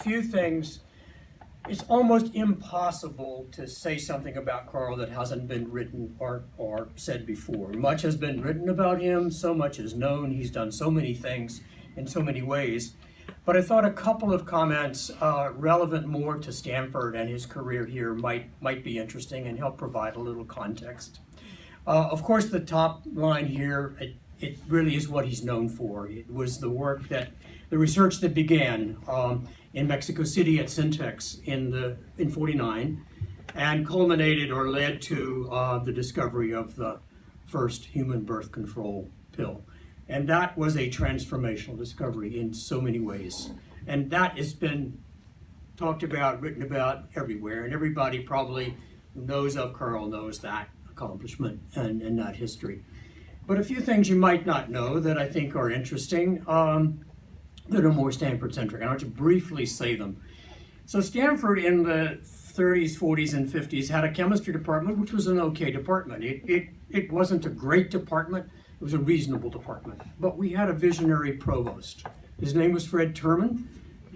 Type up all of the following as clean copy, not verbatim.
few things. It's almost impossible to say something about Carl that hasn't been written or said before. Much has been written about him, so much is known. He's done so many things in so many ways. But I thought a couple of comments relevant more to Stanford and his career here might be interesting and help provide a little context. Of course, the top line here, it really is what he's known for. It was the research that began in Mexico City at Syntex in '49 and culminated or led to the discovery of the first human birth control pill. And that was a transformational discovery in so many ways. And that has been talked about, written about everywhere, and everybody probably who knows of Carl knows that accomplishment and that history. But a few things you might not know that I think are interesting that are more Stanford-centric. I want to briefly say them. So Stanford in the 30s, 40s, and 50s had a chemistry department, which was an okay department. It wasn't a great department. It was a reasonable department. But we had a visionary provost. His name was Fred Terman.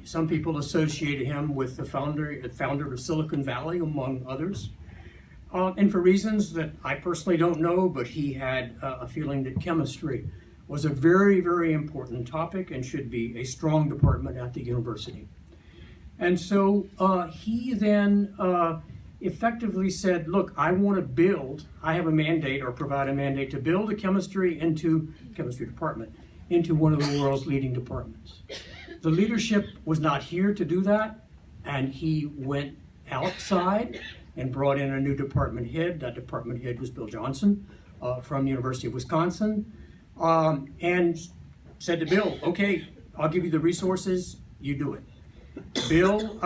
Some people associated him with the founder of Silicon Valley, among others. And for reasons that I personally don't know, but he had a feeling that chemistry was a very, very important topic and should be a strong department at the university. And so he then effectively said, look, I have a mandate or provide a mandate to build a chemistry department into one of the world's leading departments. The leadership was not here to do that, and he went outside and brought in a new department head. That department head was Bill Johnson from the University of Wisconsin, and said to Bill, okay, I'll give you the resources, you do it. Bill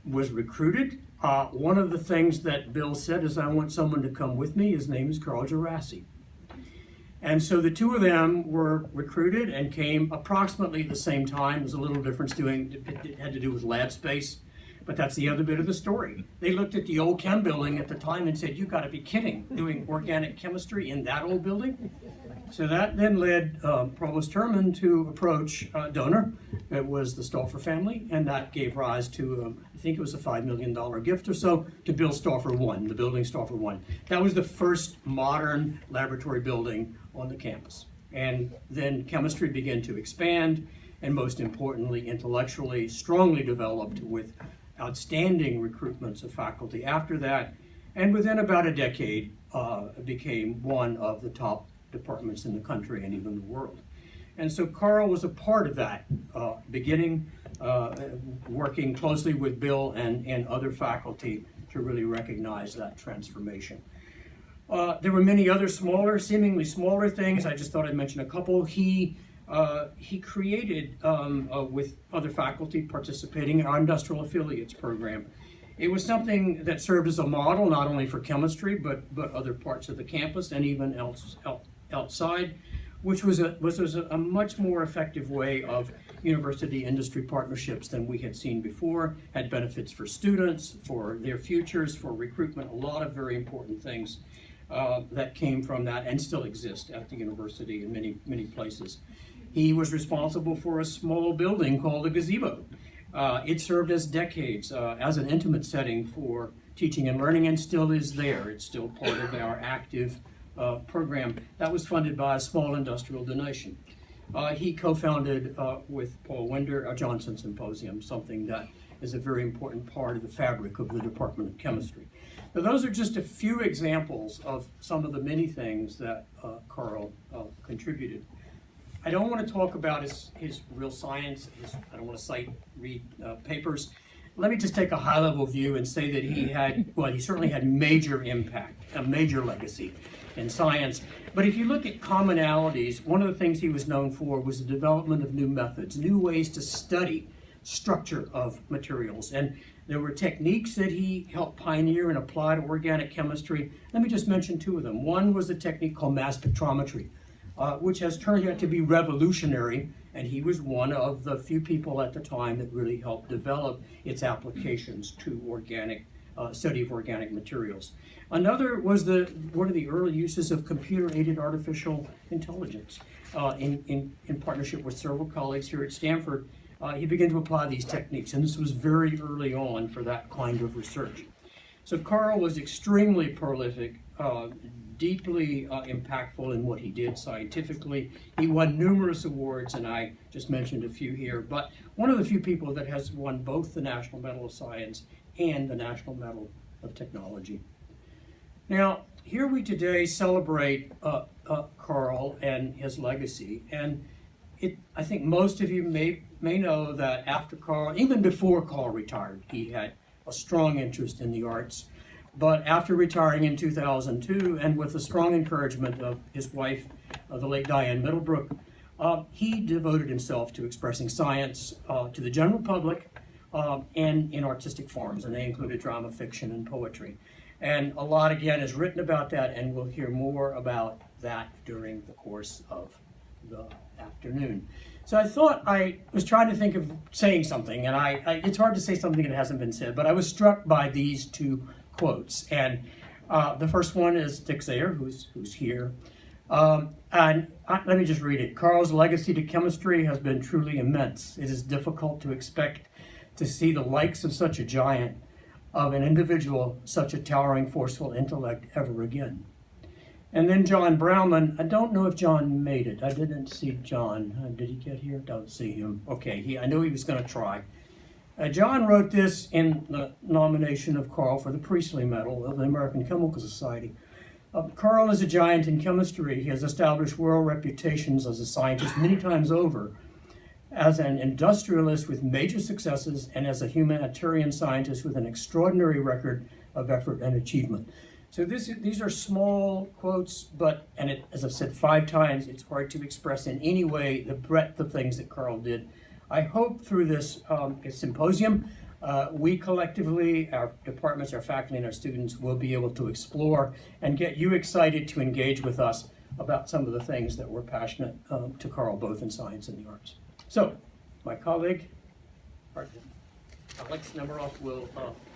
was recruited. One of the things that Bill said is, I want someone to come with me. His name is Carl Djerassi. And so the two of them were recruited and came approximately at the same time. There's a little difference it had to do with lab space, but that's the other bit of the story. They looked at the old chem building at the time and said, you gotta be kidding, doing organic chemistry in that old building? So that then led Provost Terman to approach a donor. It was the Stauffer family, and that gave rise to, I think it was a $5 million gift or so, to build Stauffer 1, the building Stauffer 1. That was the first modern laboratory building on the campus. And then chemistry began to expand, and most importantly, intellectually, strongly developed with outstanding recruitments of faculty after that. And within about a decade, became one of the top departments in the country and even the world. And so Carl was a part of that beginning, working closely with Bill and other faculty to really recognize that transformation. There were many other seemingly smaller things. I just thought I'd mention a couple. He created, with other faculty participating, our Industrial Affiliates program. It was something that served as a model not only for chemistry, but other parts of the campus and even outside, which was a much more effective way of university industry partnerships than we had seen before, had benefits for students, for their futures, for recruitment, a lot of very important things that came from that and still exist at the university in many, many places. He was responsible for a small building called a gazebo. It served as decades as an intimate setting for teaching and learning and still is there. It's still part of our active program that was funded by a small industrial donation. He co-founded with Paul Winder a Johnson Symposium, something that is a very important part of the fabric of the Department of Chemistry. Now, those are just a few examples of some of the many things that Carl contributed. I don't want to talk about his real science. I don't want to read papers. Let me just take a high-level view and say that he certainly had major impact, a major legacy in science. But if you look at commonalities, one of the things he was known for was the development of new methods, new ways to study structure of materials. And there were techniques that he helped pioneer and apply to organic chemistry. Let me just mention two of them. One was a technique called mass spectrometry, which has turned out to be revolutionary, and he was one of the few people at the time that really helped develop its applications to organic study of organic materials. Another was one of the early uses of computer-aided artificial intelligence in partnership with several colleagues here at Stanford. he began to apply these techniques, and this was very early on for that kind of research. So Carl was extremely prolific, deeply impactful in what he did scientifically. He won numerous awards, and I just mentioned a few here, but one of the few people that has won both the National Medal of Science and the National Medal of Technology. Now, here we today celebrate Carl and his legacy, and I think most of you may know that after Carl, even before Carl retired, he had a strong interest in the arts. But after retiring in 2002, and with the strong encouragement of his wife, the late Diane Middlebrook, he devoted himself to expressing science to the general public and in artistic forms, and they included drama, fiction, and poetry. And a lot, again, is written about that, and we'll hear more about that during the course of the afternoon. So I thought, I was trying to think of saying something, and it's hard to say something that hasn't been said, but I was struck by these two quotes. And the first one is Dick Zayer, who's here. Let me just read it. Carl's legacy to chemistry has been truly immense. It is difficult to expect to see the likes of such a giant, of an individual, such a towering, forceful intellect ever again. And then John Browman, I don't know if John made it. I didn't see John. Did he get here? Don't see him. Okay, I knew he was going to try. John wrote this in the nomination of Carl for the Priestley Medal of the American Chemical Society. Carl is a giant in chemistry. He has established world reputations as a scientist many times over, as an industrialist with major successes, and as a humanitarian scientist with an extraordinary record of effort and achievement. So these are small quotes, as I've said 5 times, it's hard to express in any way the breadth of things that Carl did. I hope through this symposium, we collectively, our departments, our faculty, and our students will be able to explore and get you excited to engage with us about some of the things that we're passionate to Carl, both in science and the arts. So, my colleague, Alex Nemiroff will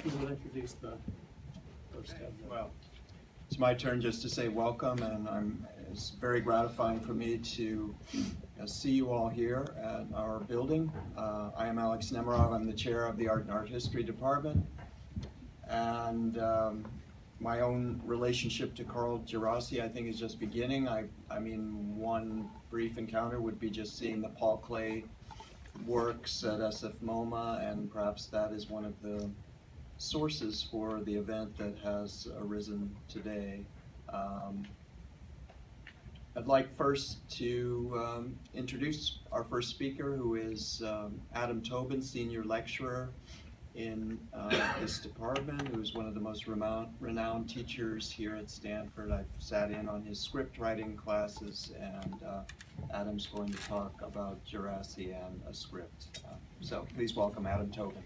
introduce the first step. Well, it's my turn just to say welcome, and it's very gratifying for me to see you all here at our building. I am Alex Nemiroff. I'm the chair of the Art and Art History Department, and my own relationship to Carl Djerassi, I think, is just beginning. I mean, one brief encounter would be just seeing the Paul Klee works at SF MoMA, and perhaps that is one of the sources for the event that has arisen today. I'd like first to introduce our first speaker, who is Adam Tobin, senior lecturer in this department, who's one of the most renowned teachers here at Stanford. I've sat in on his script writing classes, and Adam's going to talk about Djerassi and a script. So please welcome Adam Tobin.